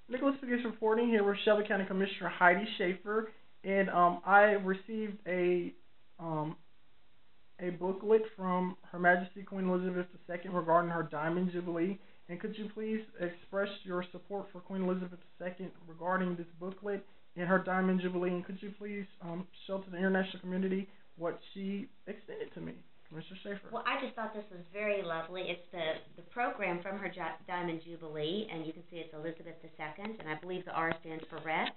Nicholas Pegues reporting here with Shelby County Commissioner Heidi Schaefer, and I received um, a booklet from Her Majesty Queen Elizabeth II regarding her Diamond Jubilee. And could you please express your support for Queen Elizabeth II regarding this booklet and her Diamond Jubilee? And could you please show to the international community what she extended to me, Commissioner Schaefer? Well, I just thought this was very lovely. It's the program from her Diamond Jubilee, and you can see it's Elizabeth II, and I believe the R stands for Rex.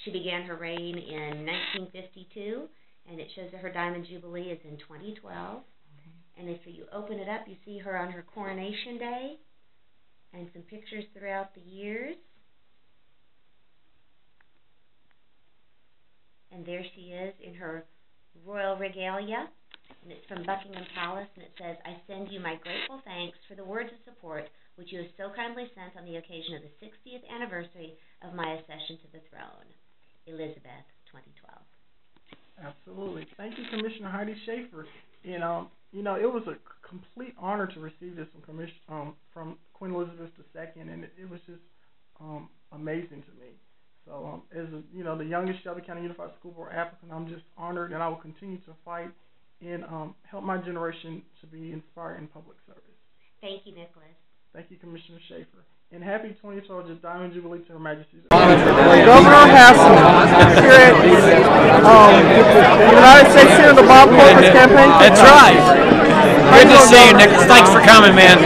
She began her reign in 1952, and it shows that her Diamond Jubilee is in 2012. And if you open it up, you see her on her coronation day, and some pictures throughout the years. And there she is in her royal regalia, and it's from Buckingham Palace, and it says, "I send you my grateful thanks for the words of support which you have so kindly sent on the occasion of the 60th anniversary of my accession to the throne. Elizabeth, 2012. Absolutely. Thank you, Commissioner Heidi Schaefer. And it was a complete honor to receive this from Queen Elizabeth II, and it was just amazing to me. So, as the youngest Shelby County Unified School Board applicant, I'm just honored, and I will continue to fight and help my generation to be inspired in public service. Thank you, Nicholas. Thank you, Commissioner Schaefer. And happy 2012 Diamond Jubilee to Her Majesty's. Governor Hassel here at the United States Senator Bob Corpus campaign. That's right. Good to see you, Nicholas. Thanks for coming, man.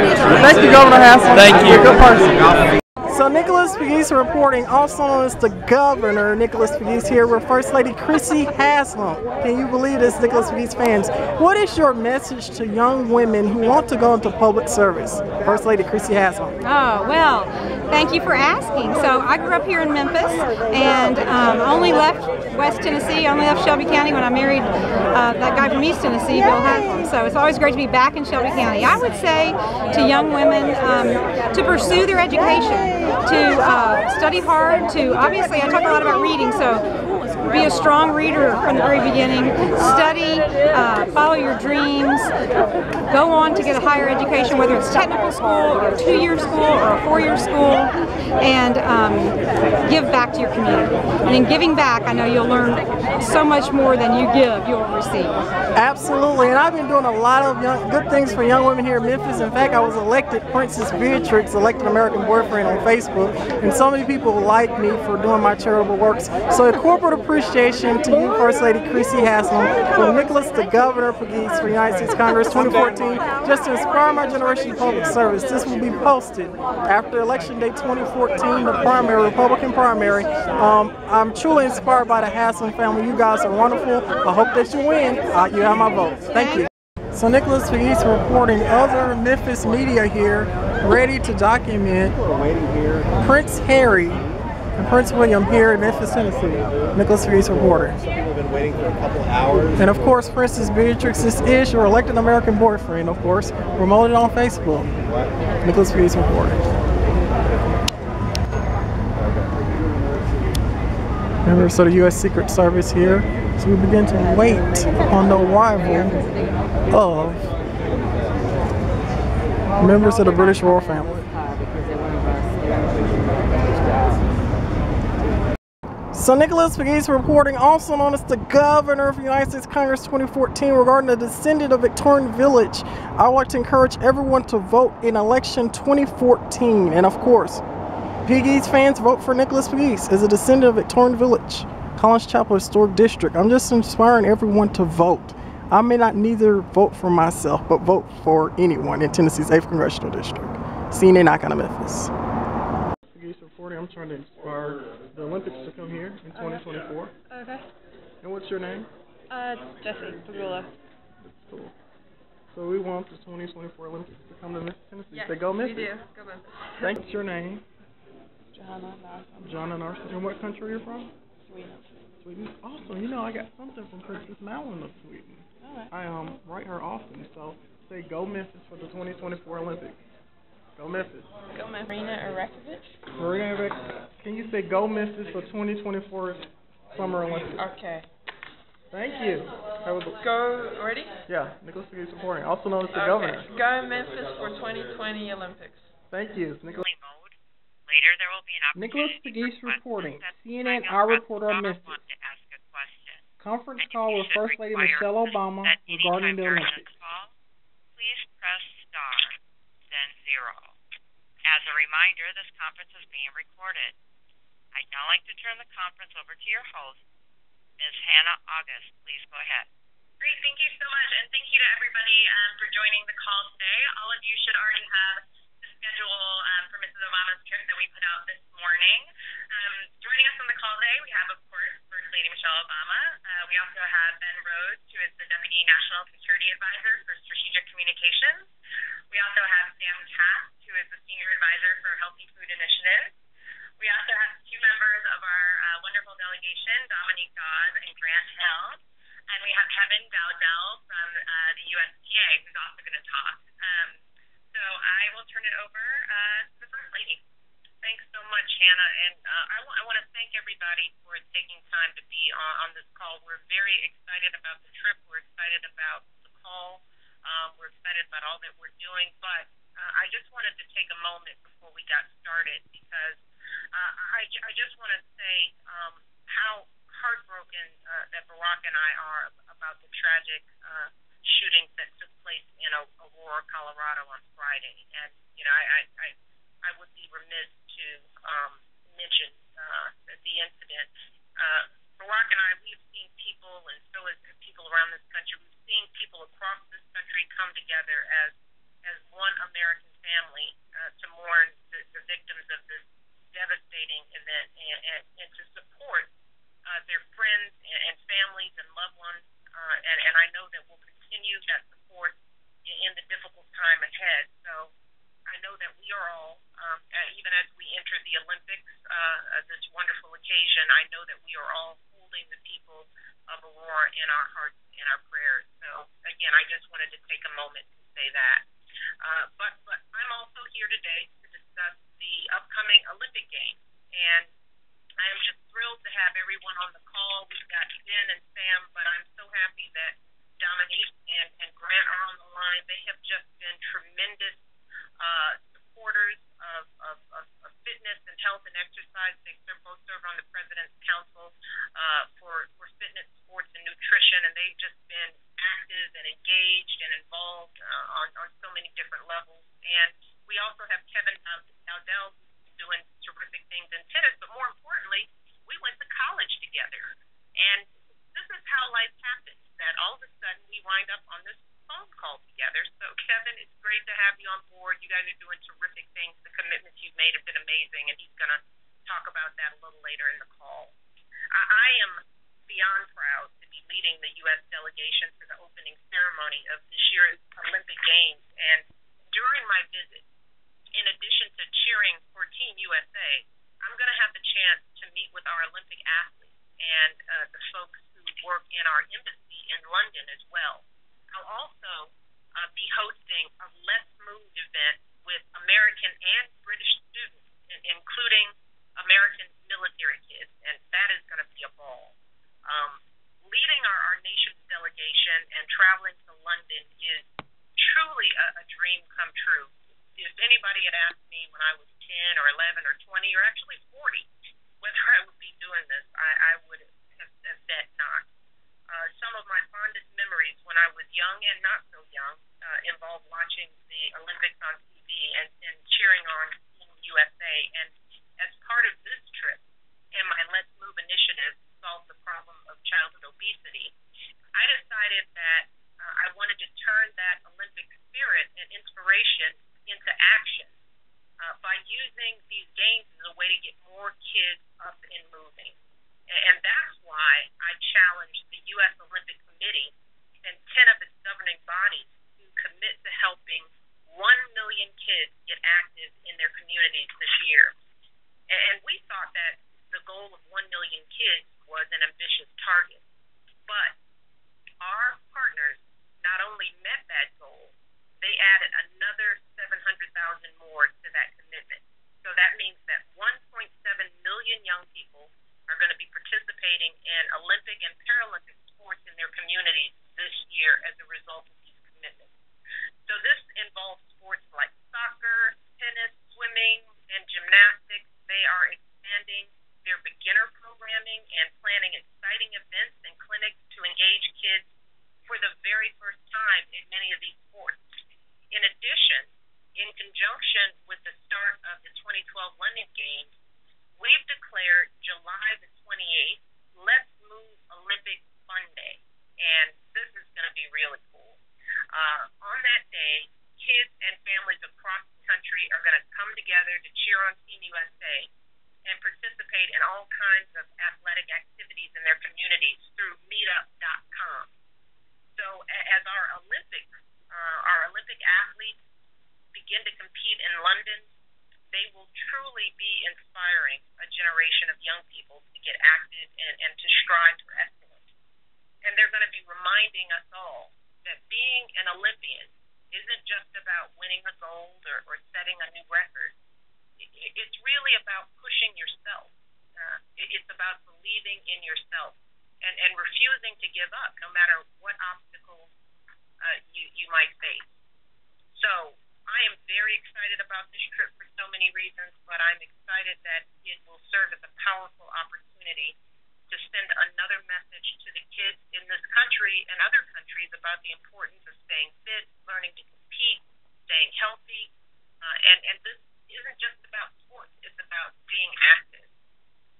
Thank you, Governor Hassel. Thank you. You're a good person. So Nicholas Pegues reporting, also known as the Governor Nicholas Pegues here with First Lady Chrissy Haslam. Can you believe this, Nicholas Pegues fans? What is your message to young women who want to go into public service? First Lady Chrissy Haslam. Oh, well, thank you for asking. So I grew up here in Memphis and only left West Tennessee, only left Shelby County when I married that guy from East Tennessee, Bill Haslam. So it's always great to be back in Shelby County. I would say to young women to pursue their education, to study hard, to, obviously I talk a lot about reading, so be a strong reader from the very beginning, study, follow your dreams, go on to get a higher education, whether it's technical school or a 2-year school or a 4-year school, and give back to your community. And in giving back, I know you'll learn so much more than you give, you'll receive. Absolutely, and I've been doing a lot of good things for young women here in Memphis. In fact, I was elected Princess Beatrix, elected American boyfriend on Facebook, and so many people like me for doing my charitable works. So a corporate appreciation to you, First Lady Chrissy Haslam, for Nicholas the Governor Pegues for United States Congress 2014, just to inspire my generation in public service. This will be posted after Election Day 2014, the primary, Republican primary. I'm truly inspired by the Haslam family. You guys are wonderful. I hope that you win. You have my vote. Thank you. So Nicholas Pegues reporting other Memphis media here, ready to document Prince Harry and Prince William here in Memphis, Tennessee. Nicholas Pegues reporting. We've been waiting for a couple hours. And of course, Princess Beatrix, this is your elected American boyfriend, of course, promoted on Facebook. Nicholas Pegues reporting. Members of the U.S. Secret Service here. So we begin to wait on the arrival of members of the British royal family. So Nicholas Pegues reporting, also known as the Governor of the United States Congress 2014, regarding the descendant of Victorian Village. I would like to encourage everyone to vote in election 2014. And of course, Pegues fans, vote for Nicholas Pegues as a descendant of Victorian Village, Collins Chapel Historic District. I'm just inspiring everyone to vote. I may not neither vote for myself, but vote for anyone in Tennessee's 8th Congressional District. CNN Icon of Memphis. Pegues reporting. I'm trying to inspire the Olympics to come here in 2024. Okay. And what's your name? Jesse Pagula. That's cool. So we want the 2024 Olympics to come to Memphis, Tennessee. Yes, Say go Memphis. we do. Go Memphis. Thanks. What's your name? Johanna Narson. Johanna Narson. And what country are you from? Sweden. Sweden. Awesome. I got something from Princess Malin of Sweden. Alright. I write her often. So say go Memphis for the 2024 Olympics. Go Memphis. Go Memphis. Marina Arakovich. Marina Arakovich. Can you say go Memphis for 2024 Summer Olympics? Okay. Thank you. Go, ready? Yeah, Nicholas Pegues supporting. Also known as the Governor. Go Memphis for 2020 Olympics. Thank you. Nicholas. Mode later there will be an Nicholas opportunity Pegues for reporting. questions. CNN, Press our reporter on star Memphis. one to ask a question. Conference And if call you with should First Lady require Michelle Obama at any regarding time the during Olympics. this call, please press star, then 0. As a reminder, this conference is being recorded. I'd now like to turn the conference over to your host, Ms. Hannah August. Please go ahead. Great, thank you so much, and thank you to everybody for joining the call today. All of you should already have the schedule for Mrs. Obama's trip that we put out this morning. Joining us on the call today, we have, of course, First Lady Michelle Obama. We also have Ben Rhodes, who is the Deputy National Security Advisor for Strategic Communications. We also have Sam Cass, who is the Senior Advisor for Healthy Food Initiatives. We also have two members of our wonderful delegation, Dominique Dawes and Grant Hill. And we have Kevin Dowdell from the USTA, who's also going to talk. So I will turn it over to the First Lady. Thanks so much, Hannah. And I want to thank everybody for taking time to be on this call. We're very excited about the trip. We're excited about the call. We're excited about all that we're doing. But I just wanted to take a moment before we got started because I just want to say how heartbroken that Barack and I are about the tragic shootings that took place in Aurora, Colorado on Friday. And, you know, I would be remiss to mention the incident. Barack and I, we've seen people, and so has people around this country, we've seen people across this country come together as one American family to mourn the victims of this devastating event and to support their friends and families and loved ones, and I know that we'll continue that support in the difficult time ahead. So I know that we are all, even as we enter the Olympics, this wonderful occasion, I know that we are all holding the people of Aurora in our hearts and our prayers. So again, I just wanted to take a moment to say that. But I'm also here today to discuss the upcoming Olympic Games, and I am just thrilled to have everyone on the call. We've got Ben and Sam, but I'm so happy that Dominique and Grant are on the line. They have just been tremendous supporters of fitness and health and exercise. They both serve on the President's Council for fitness, sports, and nutrition, and they've just been active and engaged and involved on so many different levels. And we also have Kevin Dowdell, who's doing terrific things in tennis, but more importantly, we went to college together. And this is how life happens, that all of a sudden we wind up on this phone call together. So, Kevin, it's great to have you on board. You guys are doing terrific things. The commitments you've made have been amazing, and he's going to talk about that a little later in the call. I am beyond proud to be leading the U.S. delegation for the opening ceremony of this year's Olympic Games. And during my visit, in addition to cheering for Team USA, I'm going to have the chance to meet with our Olympic athletes and the folks who work in our embassy in London as well. I'll also be hosting a Let's Move event with American and British students, including American military kids, and that is going to be a ball. Leading our nation's delegation and traveling to London is truly a dream come true. If anybody had asked me when I was 10 or 11 or 20 or actually 40 whether I would be doing this, I would have said not. Some of my fondest memories when I was young and not so young involved watching the Olympics on TV and cheering on Team USA. And as part of this trip and my Let's Move initiative to solve the problem of childhood obesity, I decided that I wanted to turn that Olympic spirit and inspiration into action by using these games as a way to get more kids up and moving. And that's why I challenged the U.S. Olympic Committee and 10 of its governing bodies to commit to helping 1 million kids get active in their communities this year. And we thought that the goal of 1 million kids was an ambitious target. But our partners not only met that goal, they added another 700,000 more to that commitment. So that means that 1.7 million young people are going to be participating in Olympic and Paralympic sports in their communities this year as a result of these commitments. So this involves sports like soccer, tennis, swimming, and gymnastics. They Second Games, we've declared July the 28th, Let's Move Olympic Fun Day. And this is going to be really cool. On that day, kids and families across the country are going to come together to cheer on Team USA and participate in all kinds of athletic activities in their communities through meetup.com. So as our Olympic athletes begin to compete in London, they will truly be inspiring a generation of young people to get active and to strive for excellence. And they're going to be reminding us all that being an Olympian isn't just about winning a gold or setting a new record. It's really about pushing yourself. It's about believing in yourself and refusing to give up no matter what obstacles you might face. So I am very excited about this trip for so many reasons, but I'm excited that it will serve as a powerful opportunity to send another message to the kids in this country and other countries about the importance of staying fit, learning to compete, staying healthy, and this isn't just about sports, it's about being active.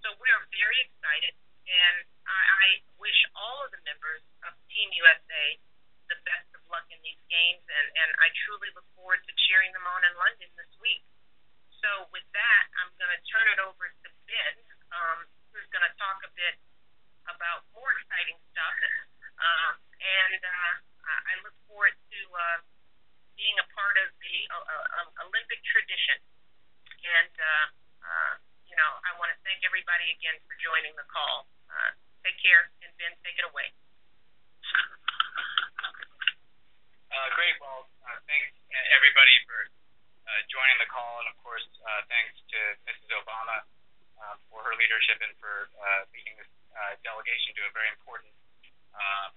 So we are very excited, and I wish all of the members of Team USA the best of luck in these games, and I truly look forward to cheering them on in London this week. So with that, I'm going to turn it over to Ben, who's going to talk a bit about more exciting stuff, and I look forward to being a part of the Olympic tradition. And, I want to thank everybody again for joining the call. Take care, and Ben, take it away. Great. Well, thanks everybody for joining the call, and of course, thanks to Mrs. Obama for her leadership and for leading this delegation to a very important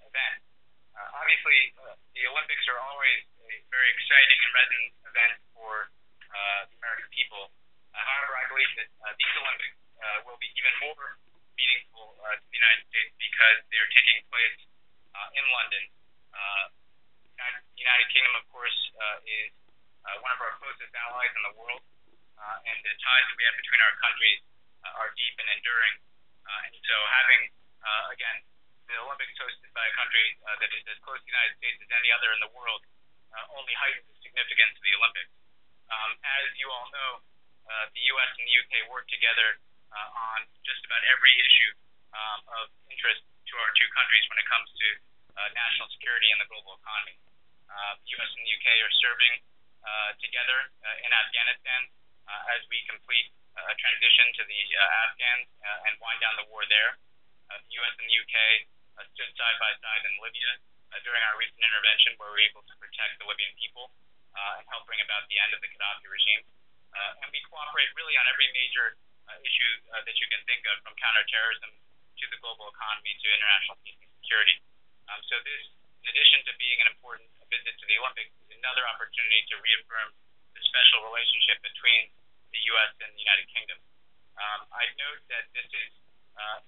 event. Obviously, the Olympics are always a very exciting and resonant event for the American people. However, I believe that these Olympics will be even more meaningful to the United States because they're taking place in London. The United Kingdom, of course, is one of our closest allies in the world, and the ties that we have between our countries are deep and enduring. And so having, again, the Olympics hosted by a country that is as close to the United States as any other in the world only heightens the significance of the Olympics. As you all know, the U.S. and the U.K. work together on just about every issue of interest to our two countries when it comes to national security and the global economy. The U.S. and the U.K. are serving together in Afghanistan as we complete a transition to the Afghans and wind down the war there. The U.S. and the U.K. Stood side by side in Libya during our recent intervention, where we were able to protect the Libyan people and help bring about the end of the Gaddafi regime. And we cooperate really on every major issue that you can think of, from counterterrorism to the global economy to international peace and security. So this, in addition to being an important visit to the Olympics, is another opportunity to reaffirm the special relationship between the U.S. and the United Kingdom. I note that this is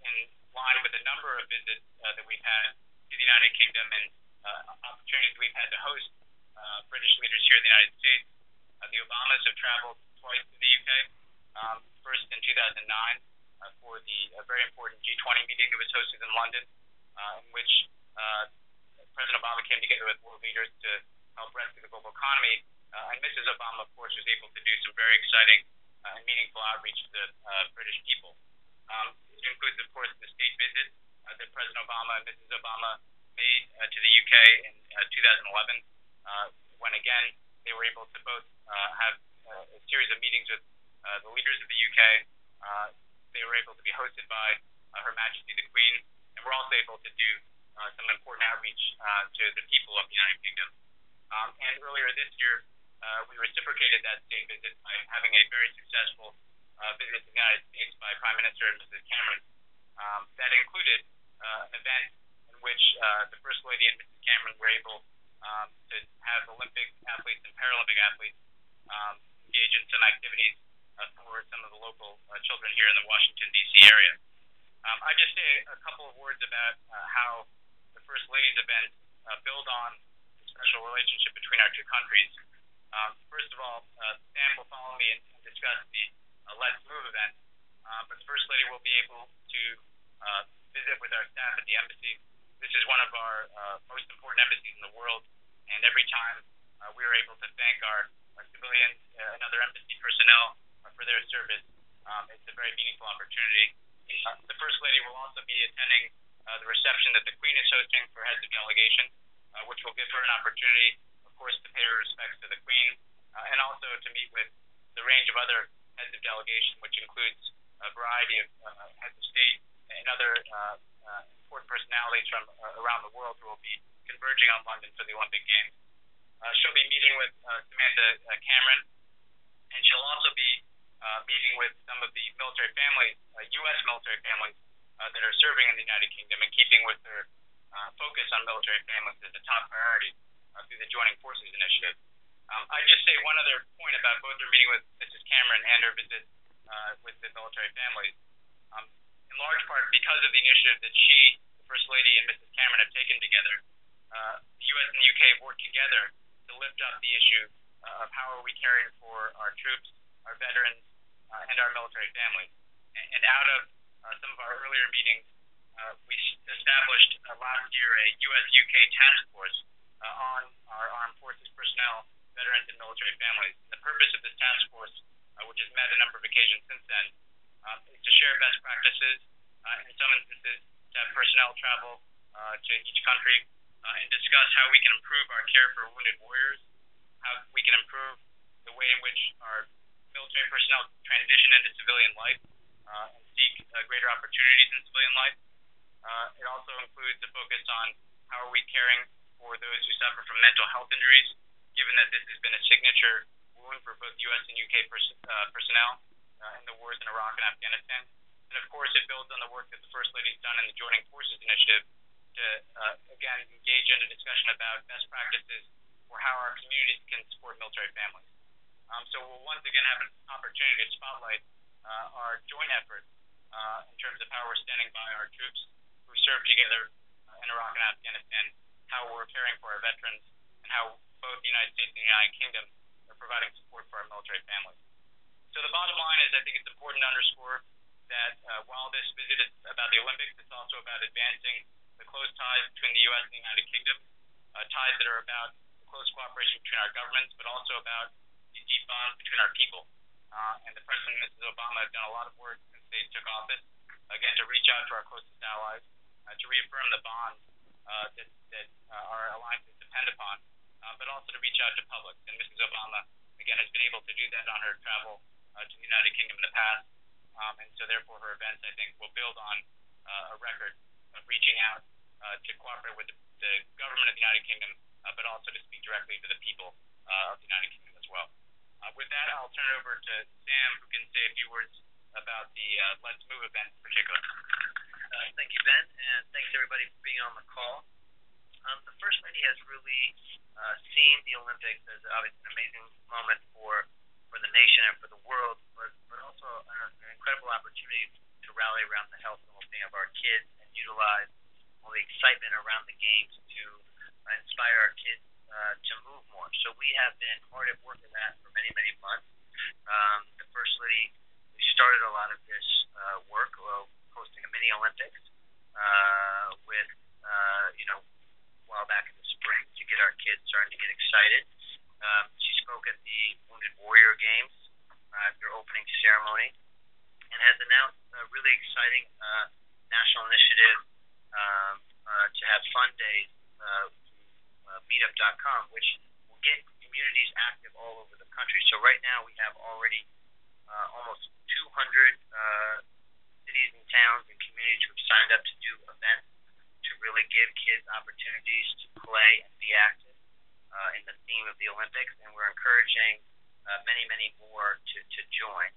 in line with a number of visits that we've had to the United Kingdom and opportunities we've had to host British leaders here in the United States. The Obamas have traveled twice to the UK, first in 2009 for the very important G20 meeting that was hosted in London, in which President Obama came together with world leaders to help rescue the global economy. And Mrs. Obama, of course, was able to do some very exciting and meaningful outreach to the British people. It includes, of course, the state visit that President Obama and Mrs. Obama made to the UK in 2011, when, again, they were able to both have a series of meetings with the leaders of the UK. They were able to be hosted by Her Majesty the Queen, and we're also able to do some important outreach to the people of the United Kingdom. And earlier this year, we reciprocated that state visit by having a very successful visit to the United States by Prime Minister and Mrs. Cameron. That included an event in which the First Lady and Mrs. Cameron were able to have Olympic athletes and Paralympic athletes engage in some activities for some of the local children here in the Washington, D.C. area. I just say a couple of words about how the First Lady's event build on the special relationship between our two countries. First of all, Sam will follow me and discuss the Let's Move the First Lady will be able to visit with our staff at the embassy. This is one of our most important embassies in the world, and every time we are able to thank our civilians and other embassy personnel for their service, it's a very meaningful opportunity. The First Lady will also be attending the reception that the Queen is hosting for heads of delegation, which will give her an opportunity, of course, to pay her respects to the Queen, and also to meet with the range of other heads of delegation, which includes a variety of heads of state and other important personalities from around the world who will be converging on London for the Olympic Games. She'll be meeting with Samantha Cameron, and she'll also be meeting with some of the military families, U.S. military families that are serving in the United Kingdom, and keeping with their focus on military families as a top priority through the Joining Forces Initiative. I'd just say one other point about both her meeting with Mrs. Cameron and her visit with the military families. In large part because of the initiative that she, the First Lady, and Mrs. Cameron have taken together, the U.S. and the U.K. have worked together to lift up the issue of how are we caring for our troops, our veterans, and our military families. And out of some of our earlier meetings, we established last year a U.S.-UK task force on our armed forces personnel, veterans, and military families. The purpose of this task force, which has met a number of occasions since then, is to share best practices, in some instances to have personnel travel to each country and discuss how we can improve our care for wounded warriors, how we can improve the way in which our military personnel transition into civilian life and seek greater opportunities in civilian life. It also includes a focus on how are we caring for those who suffer from mental health injuries, given that this has been a signature wound for both U.S. and U.K. personnel in the wars in Iraq and Afghanistan. And of course, it builds on the work that the First Lady has done in the Joining Forces Initiative to, again, engage in a discussion about best practices for how our communities can support military families. So we'll once again have an opportunity to spotlight our joint efforts in terms of how we're standing by our troops who serve together in Iraq and Afghanistan, how we're caring for our veterans, and how both the United States and the United Kingdom are providing support for our military families. So the bottom line is I think it's important to underscore that while this visit is about the Olympics, it's also about advancing the close ties between the U.S. and the United Kingdom, ties that are about close cooperation between our governments, but also about the deep bonds between our people. And the President and Mrs. Obama have done a lot of work since they took office, again, to reach out to our closest allies, to reaffirm the bonds that our alliances depend upon, but also to reach out to public. And Mrs. Obama, again, has been able to do that on her travel to the United Kingdom in the past. And so therefore her events, I think, will build on a record of reaching out to cooperate with the government of the United Kingdom, but also to speak directly to the people of the United Kingdom as well. With that, I'll turn it over to Sam, who can say a few words about the Let's Move event in particular. Thank you, Ben, and thanks everybody for being on the call. The First Lady has really seen the Olympics as obviously an amazing moment for the nation and for the world, but also an incredible opportunity to rally around the health and well-being of our kids and utilize all the excitement around the games to inspire our kids to move more. So we have been hard at work in that for many, many months. The First Lady, we started a lot of this work, hosting a mini Olympics with, a while back in the spring to get our kids starting to get excited. She spoke at the Wounded Warrior Games, their opening ceremony, and has announced a really exciting national initiative to have fun days meetup.com, which will get communities active all over the country. So right now we have already almost 200 cities and towns and communities who have signed up to do events to really give kids opportunities to play and be active in the theme of the Olympics, and we're encouraging many, many more to join.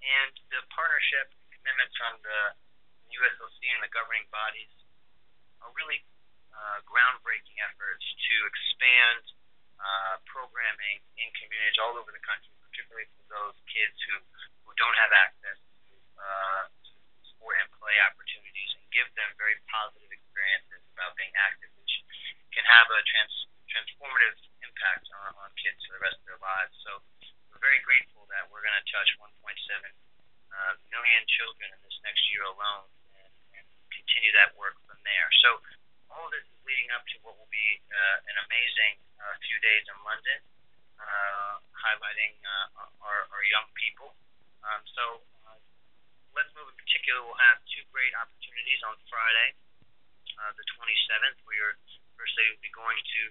And the partnership commitments from the USOC and the governing bodies are really groundbreaking efforts to expand programming in communities all over the country, particularly for those kids who don't have access to sport and play opportunities, and give them very positive experiences about being active, which can have a transformative impact on kids for the rest of their lives. So we're very grateful that we're going to touch 1.7 million children in this next year alone, and continue that work from there. So all of this is leading up to what will be an amazing few days in London, highlighting our young people. So let's move in particular. We'll have two great opportunities on Friday, the 27th. First Lady will be going to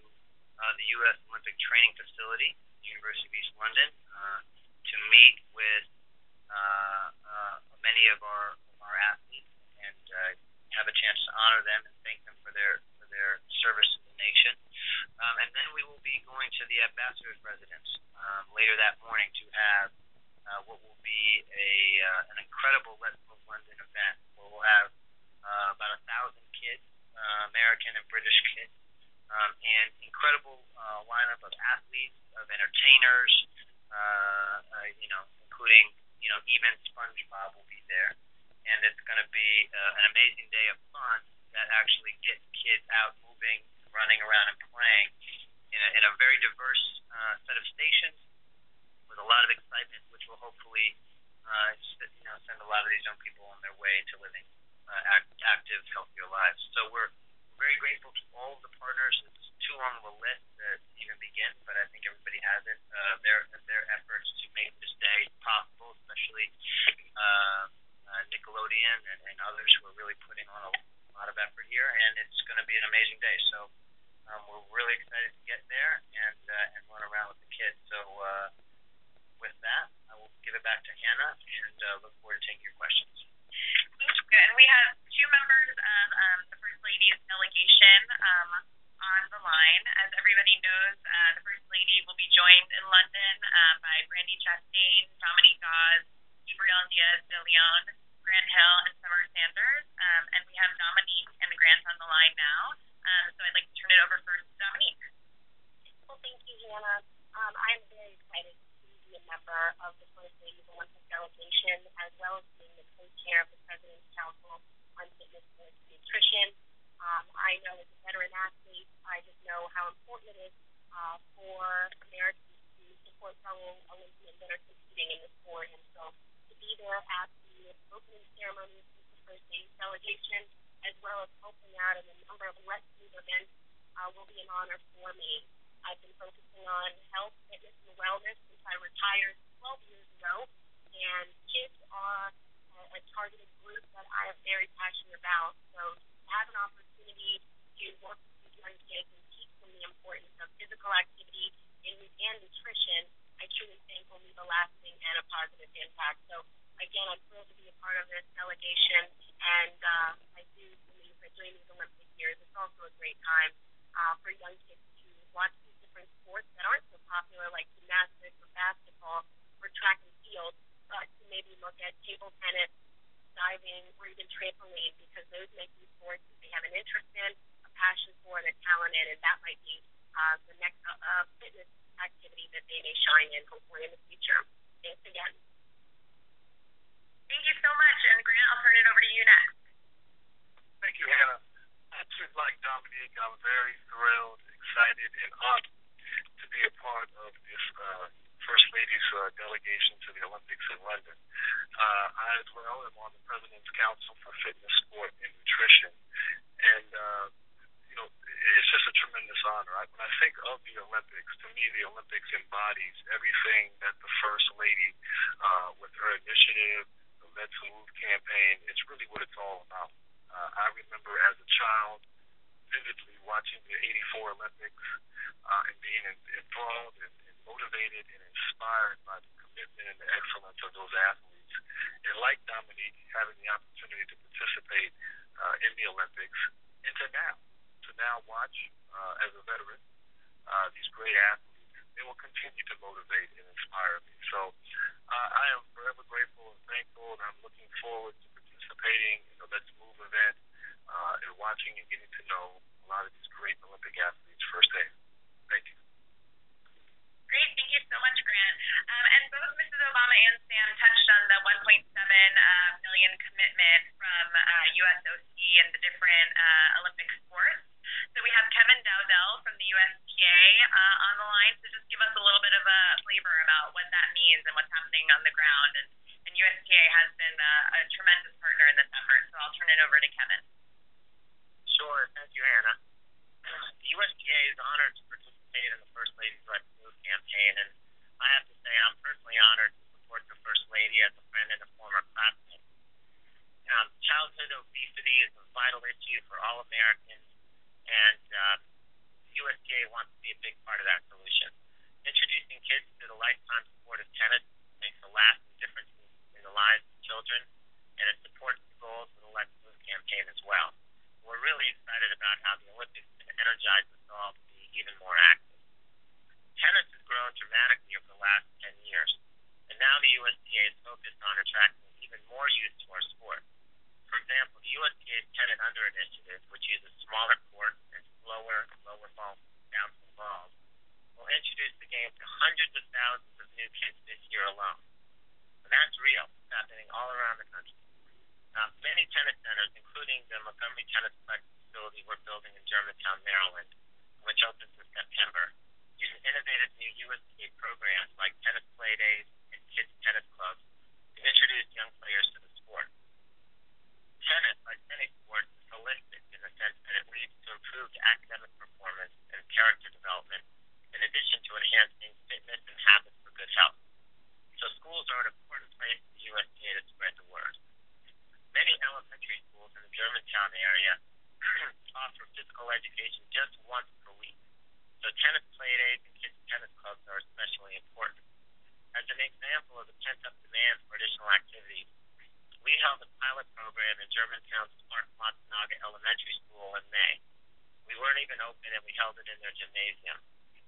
the U.S. Olympic Training Facility, University of East London, to meet with many of our athletes and have a chance to honor them and thank them for their service to the nation. And then we will be going to the ambassador's residence later that morning to have what will be an incredible Let's Move London event where we'll have about 1,000 kids, American and British kids, and incredible lineup of athletes, of entertainers, including even SpongeBob will be there, and it's going to be an amazing day of fun that actually gets kids out moving, running around, and playing in a very diverse set of stations with a lot of excitement, which will hopefully send a lot of these young people on their way to living active, healthier lives. So we're very grateful to all of the partners. It's too long of a list to even begin, but I think everybody has it. Their efforts to make this day possible, especially Nickelodeon and others who are really putting on a lot of effort here, and it's going to be an amazing day. So we're really excited to get there and run around with the kids. So with that, I will give it back to Hannah and look forward to taking your questions. Thank you. And we have two members of the First Lady's delegation on the line. As everybody knows, the First Lady will be joined in London by Brandy Chastain, Dominique Dawes, Gabrielle Diaz de Leon, Grant Hill, and Summer Sanders. And we have Dominique and Grant on the line now. So I'd like to turn it over first to Dominique. Well, thank you, Hannah. I'm very excited to be a member of the First Lady's Olympic delegation, as well as being the co-chair of the President's Council on Fitness, Sports, and Nutrition. I know as a veteran athlete, I just know how important it is for Americans to support fellow Olympians that are competing in the sport. And so to be there at the opening ceremony with the First Lady's delegation, as well as helping out in a number of Let's Move events, will be an honor for me. I've been focusing on health, fitness, and wellness since I retired 12 years ago, and kids are a targeted group that I am very passionate about. So to have an opportunity to work with these young kids and teach them the importance of physical activity and nutrition, I truly think will leave a lasting and a positive impact. So again, I'm thrilled to be a part of this delegation, and I do believe that during these Olympic years, it's also a great time for young kids to watch these different sports that aren't so popular, like gymnastics or basketball or track and field, but to maybe look at table tennis, diving, or even trampoline, because those make these sports that they have an interest in, a passion for, and a talent in, and that might be the next fitness activity that they may shine in, hopefully in the future. Thanks again. Thank you so much. And Grant, I'll turn it over to you next. Thank you, Hannah. Just like Dominique, I'm very thrilled, excited, and honored to be a part of this First Lady's delegation to the Olympics in London. I, as well, am on the President's Council for Fitness, Sport, and Nutrition. And, it's just a tremendous honor. When I think of the Olympics, to me, the Olympics embodies everything that the First Lady, with her initiative, the Let's Move campaign, it's really what it's all about. I remember as a child vividly watching the '84 Olympics and being enthralled and motivated and inspired by the commitment and the excellence of those athletes. And like Dominique, having the opportunity to participate in the Olympics, and to now watch as a veteran these great athletes, they will continue to motivate and inspire me. So I am forever grateful and thankful, and I'm looking forward to participating in the Let's Move event and watching and getting to know a lot of these great Olympic athletes firsthand. Thank you. Great, thank you so much, Grant. And both Mrs. Obama and Sam touched on the 1.7 million commitment from USOC and the different Olympic sports. So we have Kevin Dowdell from the USTA on the line. So just give us a little bit of a flavor about what that means and what's happening on the ground. And USTA has over to Kevin. Sure. Thank you, Hannah. The USDA is honored to participate in the First Lady's Right to Move campaign, and I have to say I'm personally honored to support the First Lady as a friend and a former classmate. Childhood obesity is a vital issue for all Americans, and the USDA wants to be a big part of that solution. Introducing kids to the lifetime sport of tennis makes a lasting difference in the lives of children, and it supports the goals of the Let's Move campaign as well. We're really excited about how the Olympics can energize us all to be even more active. Tennis has grown dramatically over the last 10 years, and now the USDA is focused on attracting even more youth to our sport. For example, the USDA's Tennis Under initiative, which uses smaller courts and lower ball bouncing balls, will introduce the game to hundreds of thousands of new kids this year alone. And that's real. It's happening all around the country. Many tennis centers, including the Montgomery Tennis Plex facility we're building in Germantown, Maryland, which opens in September, use innovative new USDA programs like tennis play days and kids tennis clubs to introduce young players to the sport. Tennis, like many sports, is holistic in the sense that it leads to improved academic performance and character development, in addition to enhancing fitness and habits for good health. So schools are an important place for the USDA to spread the word. Many elementary schools in the Germantown area offer physical education just once per week, so tennis play days and kids' tennis clubs are especially important. As an example of the pent-up demand for additional activities, we held a pilot program in Germantown's Smart Matsunaga Elementary School in May. We weren't even open, and we held it in their gymnasium,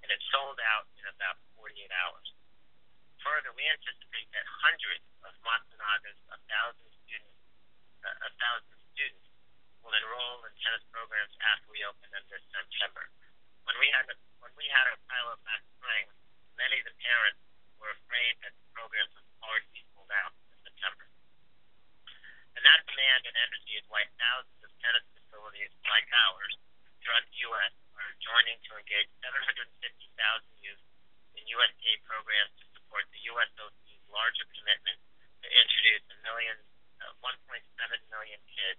and it sold out in about 48 hours. Further, we anticipate that hundreds of Matsunaga's 1,000 students will enroll in tennis programs after we open them this September. When we had our pilot last spring, many of the parents were afraid that the programs would already be sold out in September. And that demand and energy is why thousands of tennis facilities like ours throughout the U.S. are joining to engage 750,000 youth in USDA programs to support the USOC's larger commitment to introduce 1.7 million kids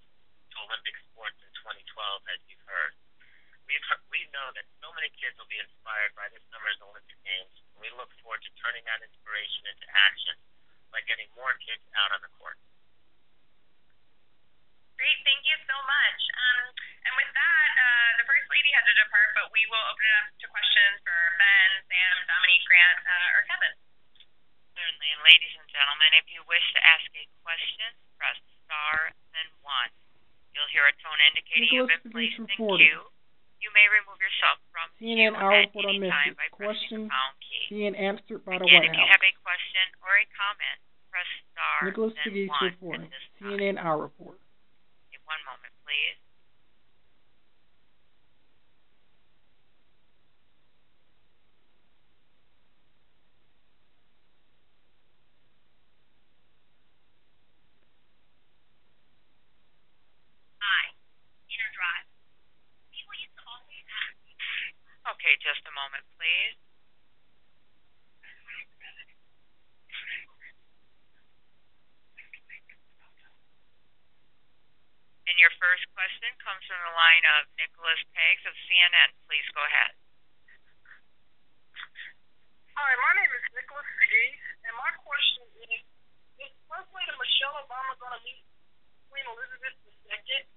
to Olympic sports in 2012, as you've heard. We know that so many kids will be inspired by this summer's Olympic Games, and we look forward to turning that inspiration into action by getting more kids out on the court. Great, thank you so much. And with that, the First Lady had to depart, but we will open it up to questions for Ben, Sam, Dominique, Grant, or Kevin. Certainly, and ladies and gentlemen, if you wish to ask a question, press star, then 1. You'll hear a tone indicating you've been placed in queue. You may remove yourself from queue at any time by pressing the pound key. being answered by the Again, White if you House. have a question or a comment, press star, Nicholas then Piggy 1 reporting. at this time. CNN Our Report. Okay, one moment, please. Okay, just a moment, please. And your first question comes from the line of Nicholas Peggs of CNN. Please go ahead. Hi, my name is Nicholas Piggy, and my question is First Lady Michelle Obama going to meet Queen Elizabeth II?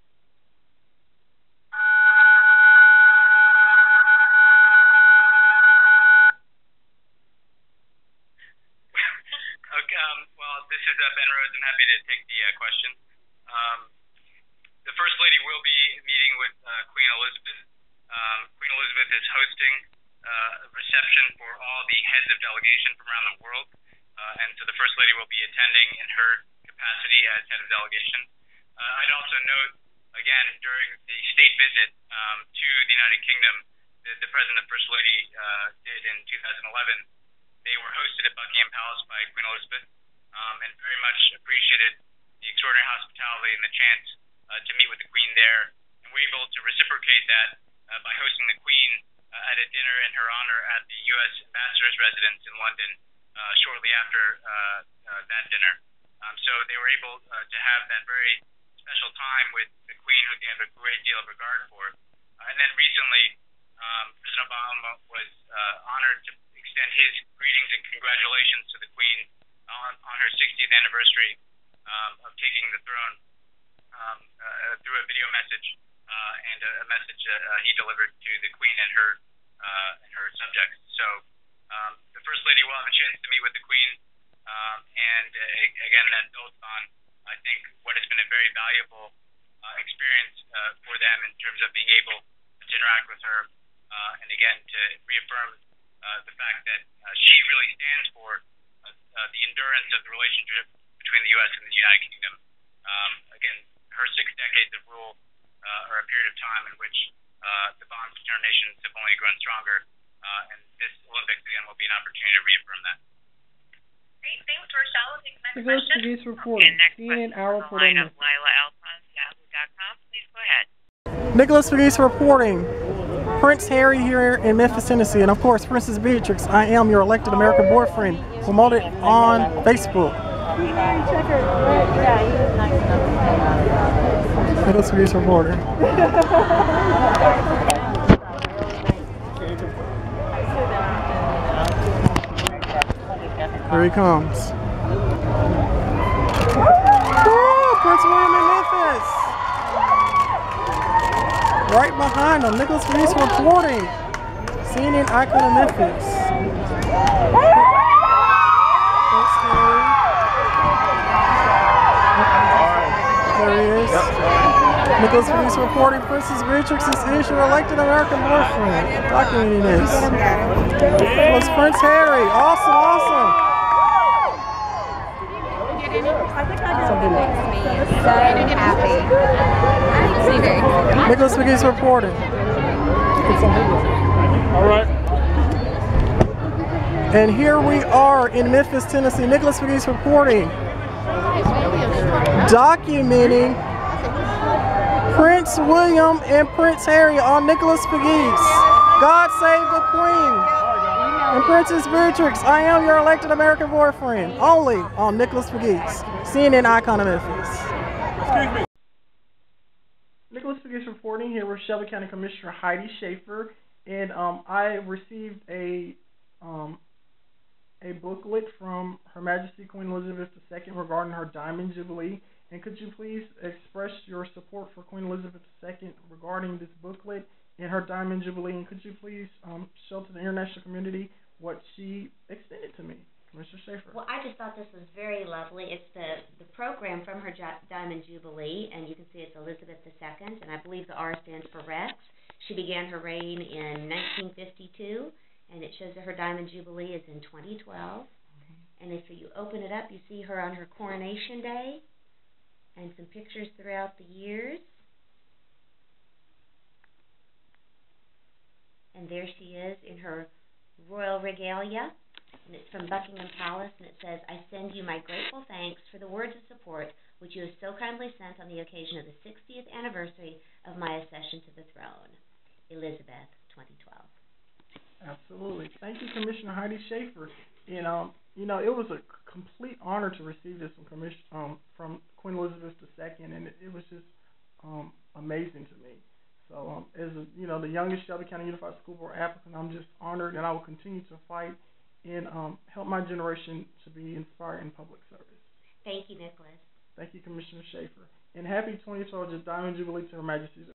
Okay, well, this is Ben Rhodes. I'm happy to take the question. The First Lady will be meeting with Queen Elizabeth. Queen Elizabeth is hosting a reception for all the heads of delegation from around the world, and so the First Lady will be attending in her capacity as head of delegation. I'd also note, again, during the state visit to the United Kingdom that the President and First Lady did in 2011, they were hosted at Buckingham Palace by Queen Elizabeth, and very much appreciated the extraordinary hospitality and the chance to meet with the Queen there. And we're able to reciprocate that by hosting the Queen at a dinner in her honor at the U.S. Ambassador's residence in London shortly after that dinner. So they were able to have that very special time with the Queen, who they have a great deal of regard for. And then recently, President Obama was honored to extend his greetings and congratulations to the Queen on her 60th anniversary of taking the throne through a video message and a message he delivered to the Queen and her subjects. So the First Lady will have a chance to meet with the Queen, and again, that builds on, I think, what has been a very valuable experience for them in terms of being able to interact with her, and again, to reaffirm the fact that she really stands for the endurance of the relationship between the U.S. and the United Kingdom. Again, her 6 decades of rule are a period of time in which the bonds between our nations have only grown stronger, and this Olympics, again, will be an opportunity to reaffirm that. Great, thanks, Rochelle. We'll take the next Nicholas question. Pegues reporting. CNN Hour for line of Lila Alphonse, Yahoo.com. Please go ahead. Nicholas Pegues reporting. Prince Harry here in Memphis, Tennessee, and of course, Princess Beatrix, I am your elected American boyfriend, promoted on Facebook. Nicholas Pegues reporting. Here he comes. Woo! Prince William in Memphis. Right behind him, Nicholas Pegues reporting. CNN icon of Memphis. There he is. Nicholas Pegues reporting. Princess Beatrix is your elected American boyfriend. Documenting this. It was Prince Harry. Awesome, awesome. Nicholas Pegues reporting. All right. And here we are in Memphis, Tennessee. Nicholas Pegues reporting. Documenting Prince William and Prince Harry on Nicholas Pegues. God save the Queen. And Princess Beatrix, I am your elected American boyfriend. Only on Nicholas Pegues, CNN icon of Memphis. Excuse me. Nicholas Pegues reporting here with Shelby County Commissioner Heidi Schaefer, and I received a booklet from Her Majesty Queen Elizabeth II regarding her Diamond Jubilee. And could you please express your support for Queen Elizabeth II regarding this booklet and her Diamond Jubilee? And could you please show to the international community what she extended to me, Commissioner Schaefer? Well, I just thought this was very lovely. It's the program from her Diamond Jubilee, and you can see it's Elizabeth II, and I believe the R stands for Rex. She began her reign in 1952, and it shows that her Diamond Jubilee is in 2012. And if you open it up, you see her on her coronation day, and some pictures throughout the years. And there she is in her royal regalia, and it's from Buckingham Palace, and it says, "I send you my grateful thanks for the words of support which you have so kindly sent on the occasion of the 60th anniversary of my accession to the throne. Elizabeth, 2012. Absolutely. Thank you, Commissioner Heidi Schaefer. It was a complete honor to receive this from Queen Elizabeth II, and it was just amazing to me. So, as the youngest Shelby County Unified School Board applicant, I'm just honored, and I will continue to fight and help my generation to be inspired in public service. Thank you, Nicholas. Thank you, Commissioner Schaefer. And happy 2012 Diamond Jubilee to Her Majesty's